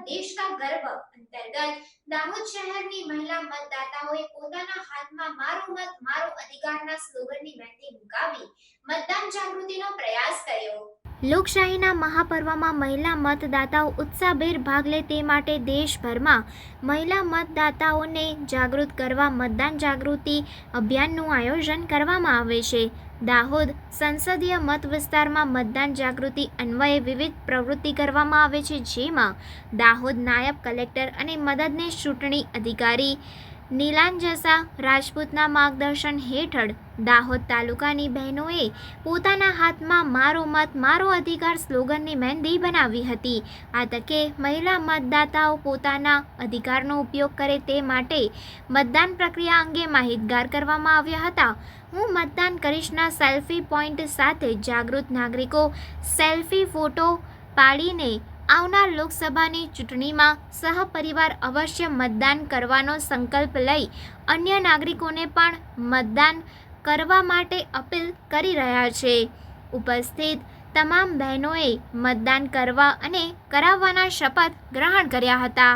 देश का गर्व अंतर्गत दाहोद शहરની મહિલા મતદાતાઓએ પોતાના હાથમાં મારો મત મારો અધિકારના સ્લોગનની મહેંદી મુકાવી મતદાન જાગૃતિનો પ્રયાસ કર્યો। લોકશાહીના મહાપર્વમાં મહિલા મતદાતાઓ ઉત્સાહભેર ભાગ લે તે માટે દેશભરમાં મહિલા મતદાતાઓને જાગૃત કરવા મતદાન જાગૃતિ અભિયાનનું આયોજન કરવામાં આવે છે। દાહોદ સંસદીય મત વિસ્તારમાં મતદાન જાગૃતિ અન્વયે વિવિધ પ્રવૃત્તિ કરવામાં આવે છે, જેમાં દાહોદ નાયબ કલેક્ટર અને મદદનીશ ચૂંટણી અધિકારી નીલાંજસા રાજપૂતના માર્ગદર્શન હેઠળ દાહોદ તાલુકાની બહેનોએ પોતાના હાથમાં મારો મત મારો અધિકાર સ્લોગનની મહેંદી બનાવી હતી। આ તકે મહિલા મતદાતાઓ પોતાના અધિકારનો ઉપયોગ કરે તે માટે મતદાન પ્રક્રિયા અંગે માહિતગાર કરવામાં આવ્યા હતા। હું મતદાન કરીશના સેલ્ફી પોઈન્ટ સાથે જાગૃત નાગરિકો સેલ્ફી ફોટો પાડીને આવનાર લોકસભાની ચૂંટણીમાં સહપરિવાર અવશ્ય મતદાન કરવાનો સંકલ્પ લઈ અન્ય નાગરિકોને પણ મતદાન કરવા માટે અપીલ કરી રહ્યા છે। ઉપસ્થિત તમામ બહેનોએ મતદાન કરવા અને કરાવવાના શપથ ગ્રહણ કર્યા હતા।